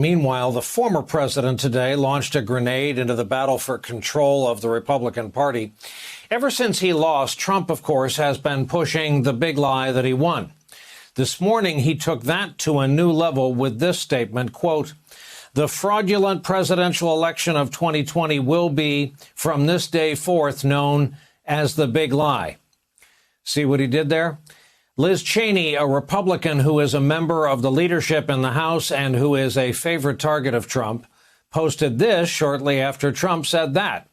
Meanwhile, the former president today launched a grenade into the battle for control of the Republican Party. Ever since he lost, Trump, of course, has been pushing the big lie that he won. This morning, he took that to a new level with this statement, quote, "The fraudulent presidential election of 2020 will be, from this day forth, known as the big lie." See what he did there? Liz Cheney, a Republican who is a member of the leadership in the House and who is a favorite target of Trump, posted this shortly after Trump said that.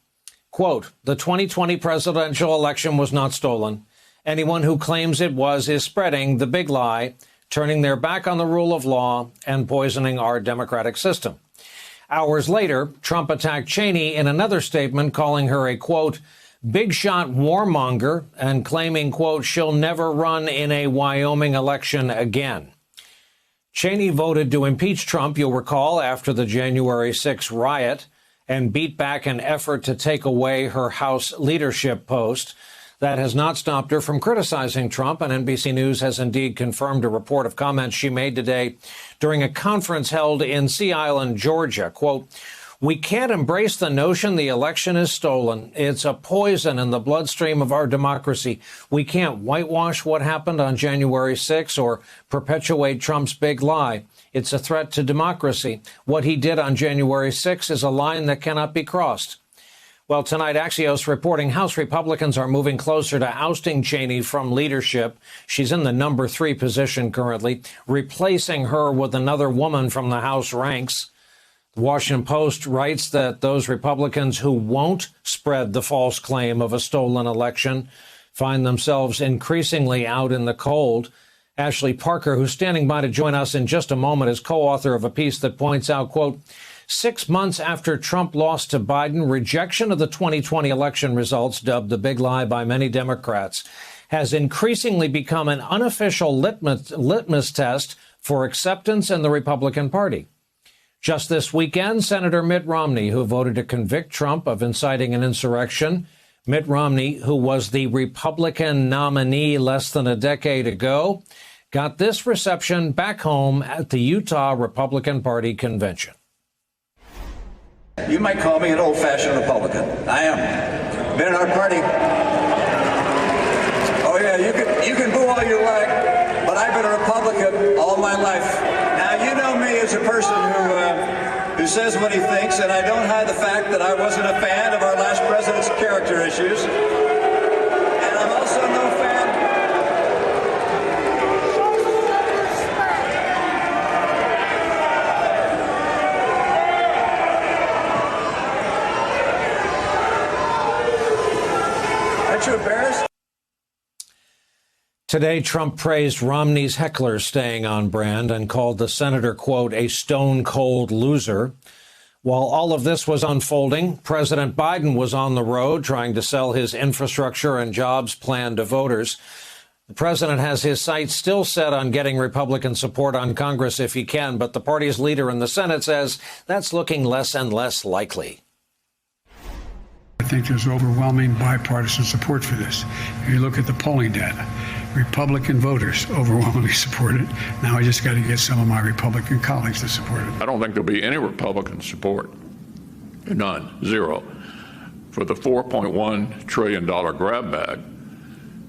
Quote, "The 2020 presidential election was not stolen. Anyone who claims it was is spreading the big lie, turning their back on the rule of law and poisoning our democratic system." Hours later, Trump attacked Cheney in another statement, calling her a, quote, "big shot warmonger," and claiming, quote, "she'll never run in a Wyoming election again." Cheney voted to impeach Trump, you'll recall, after the January 6th riot, and beat back an effort to take away her House leadership post. That has not stopped her from criticizing Trump, and NBC News has indeed confirmed a report of comments she made today during a conference held in Sea Island, Georgia. Quote, "We can't embrace the notion the election is stolen. It's a poison in the bloodstream of our democracy. We can't whitewash what happened on January 6th or perpetuate Trump's big lie. It's a threat to democracy. What he did on January 6th is a line that cannot be crossed." Well, tonight, Axios reporting House Republicans are moving closer to ousting Cheney from leadership. She's in the number 3 position currently, replacing her with another woman from the House ranks. The Washington Post writes that those Republicans who won't spread the false claim of a stolen election find themselves increasingly out in the cold. Ashley Parker, who's standing by to join us in just a moment, is co-author of a piece that points out, quote, 6 months after Trump lost to Biden, rejection of the 2020 election results, dubbed the big lie by many Democrats, has increasingly become an unofficial litmus test for acceptance in the Republican Party. Just this weekend, Senator Mitt Romney, who voted to convict Trump of inciting an insurrection, Mitt Romney, who was the Republican nominee less than a decade ago, got this reception back home at the Utah Republican Party convention. You might call me an old-fashioned Republican. I am. Been in our party. Oh yeah, you can boo all you like, but I've been a Republican all my life. Now you know me as a person who says what he thinks, and I don't hide the fact that I wasn't a fan of our last president's character issues. And I'm also no fan. Aren't you embarrassed? Today, Trump praised Romney's hecklers staying on brand and called the senator, quote, a stone-cold loser. While all of this was unfolding, President Biden was on the road trying to sell his infrastructure and jobs plan to voters. The president has his sights still set on getting Republican support on Congress if he can, but the party's leader in the Senate says that's looking less and less likely. I think there's overwhelming bipartisan support for this. If you look at the polling data, Republican voters overwhelmingly support it. Now I just got to get some of my Republican colleagues to support it. I don't think there'll be any Republican support, none, zero, for the $4.1 trillion grab bag,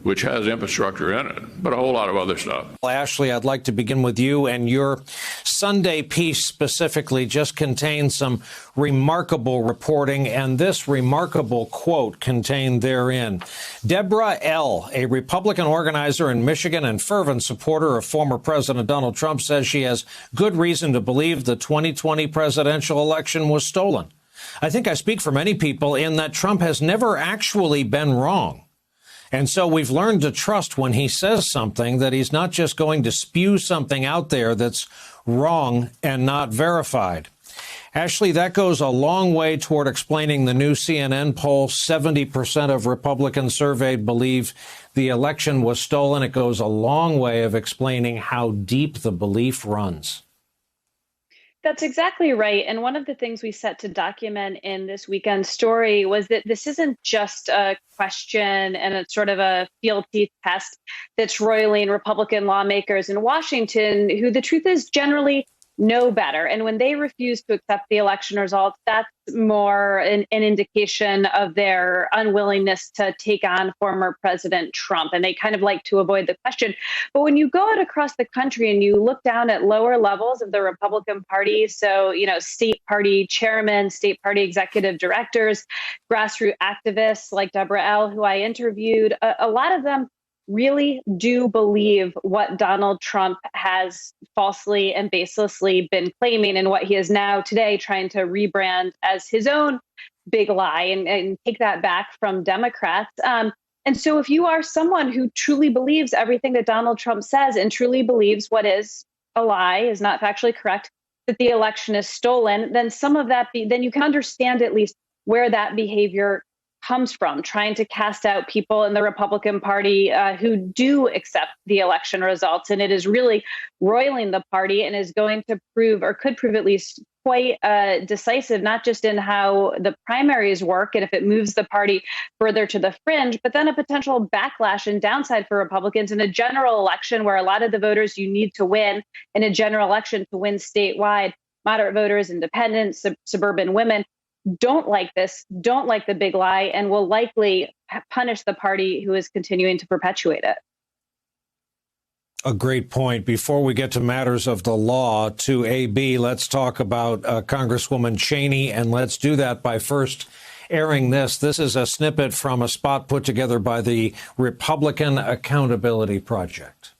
which has infrastructure in it, but a whole lot of other stuff. Well, Ashley, I'd like to begin with you, and your Sunday piece specifically just contains some remarkable reporting, and this remarkable quote contained therein. Deborah L., a Republican organizer in Michigan and fervent supporter of former President Donald Trump, says she has good reason to believe the 2020 presidential election was stolen. I think I speak for many people in that Trump has never actually been wrong. And so we've learned to trust when he says something that he's not just going to spew something out there that's wrong and not verified. Ashley, that goes a long way toward explaining the new CNN poll. 70% of Republicans surveyed believe the election was stolen. It goes a long way of explaining how deep the belief runs. That's exactly right. And one of the things we set to document in this weekend's story was that this isn't just a question and it's sort of a field teeth test that's roiling Republican lawmakers in Washington, who the truth is generally know better. And when they refuse to accept the election results, that's more an indication of their unwillingness to take on former President Trump. And they kind of like to avoid the question. But when you go out across the country and you look down at lower levels of the Republican Party, so, state party chairmen, state party executive directors, grassroots activists like Deborah L., who I interviewed, a lot of them really do believe what Donald Trump has falsely and baselessly been claiming and what he is now today trying to rebrand as his own big lie and take that back from Democrats. And so if you are someone who truly believes everything that Donald Trump says and truly believes what is a lie, is not factually correct, that the election is stolen, then some of that, then you can understand at least where that behavior comes from, trying to cast out people in the Republican Party who do accept the election results. And it is really roiling the party and is going to prove, or could prove at least, quite decisive, not just in how the primaries work and if it moves the party further to the fringe, but then a potential backlash and downside for Republicans in a general election where a lot of the voters you need to win in a general election to win statewide, moderate voters, independents, suburban women, don't like this, don't like the big lie, and will likely punish the party who is continuing to perpetuate it. A great point. Before we get to matters of the law, to A.B., let's talk about Congresswoman Cheney, and let's do that by first airing this. This is a snippet from a spot put together by the Republican Accountability Project.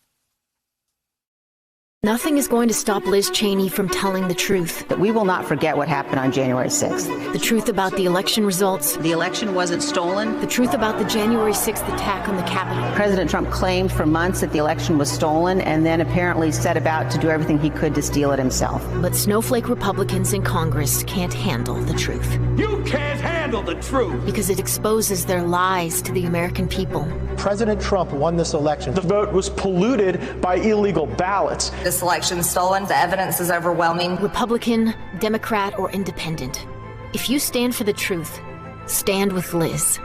Nothing is going to stop Liz Cheney from telling the truth. But we will not forget what happened on January 6th. The truth about the election results. The election wasn't stolen. The truth about the January 6th attack on the Capitol. President Trump claimed for months that the election was stolen and then apparently set about to do everything he could to steal it himself. But snowflake Republicans in Congress can't handle the truth. You can't handle the truth! Because it exposes their lies to the American people. President Trump won this election. The vote was polluted by illegal ballots. This election is stolen. The evidence is overwhelming. Republican, Democrat, or Independent. If you stand for the truth, stand with Liz.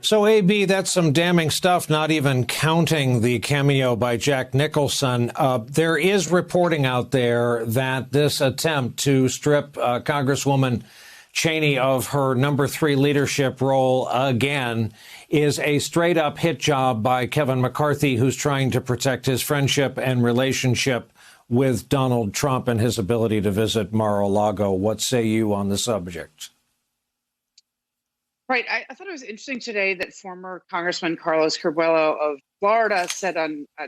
So, A.B., that's some damning stuff, not even counting the cameo by Jack Nicholson. There is reporting out there that this attempt to strip Congresswoman Cheney of her number 3 leadership role again is a straight-up hit job by Kevin McCarthy, who's trying to protect his friendship and relationship with Donald Trump and his ability to visit Mar-a-Lago. What say you on the subject? Right. I thought it was interesting today that former Congressman Carlos Curbelo of Florida said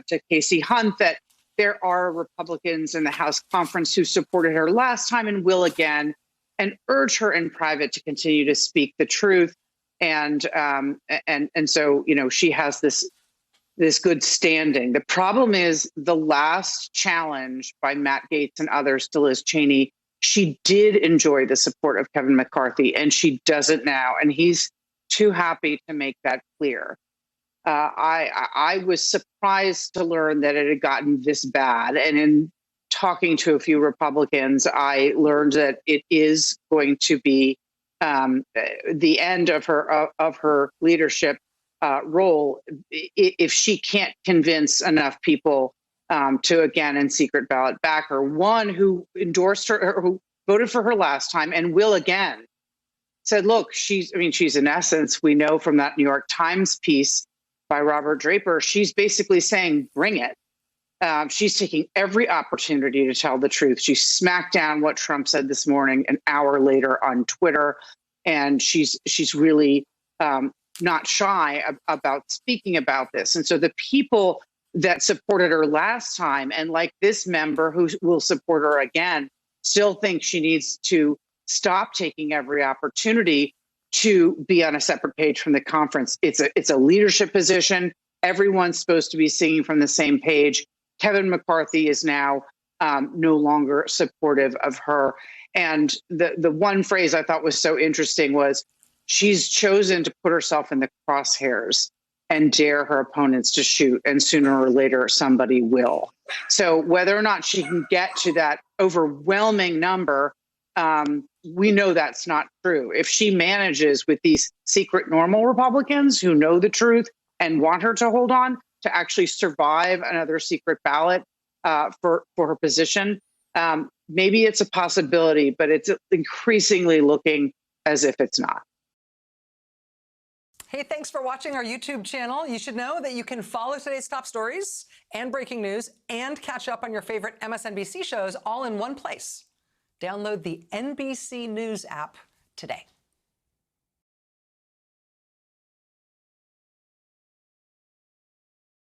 to Casey Hunt that there are Republicans in the House conference who supported her last time and will again, and urge her in private to continue to speak the truth. And so, she has this good standing. The problem is the last challenge by Matt Gaetz and others to Liz Cheney. She did enjoy the support of Kevin McCarthy, and she doesn't now. And he's too happy to make that clear. I was surprised to learn that it had gotten this bad. And in talking to a few Republicans, I learned that it is going to be the end of her leadership role if she can't convince enough people to again in secret ballot back her. One who endorsed her, or who voted for her last time and will again, said, look, she's in essence, we know from that New York Times piece by Robert Draper, she's basically saying, bring it. She's taking every opportunity to tell the truth. She smacked down what Trump said this morning an hour later on Twitter. And she's really not shy about speaking about this. And so the people that supported her last time, and like this member who will support her again, still think she needs to stop taking every opportunity to be on a separate page from the conference. It's a leadership position. Everyone's supposed to be singing from the same page. Kevin McCarthy is now no longer supportive of her. And the one phrase I thought was so interesting was she's chosen to put herself in the crosshairs and dare her opponents to shoot, and sooner or later somebody will. So whether or not she can get to that overwhelming number, we know that's not true. If she manages with these secret normal Republicans who know the truth and want her to hold on to actually survive another secret ballot, for her position. Maybe it's a possibility, but it's increasingly looking as if it's not. Hey, thanks for watching our YouTube channel. You should know that you can follow today's top stories and breaking news and catch up on your favorite MSNBC shows all in one place. Download the NBC News app today.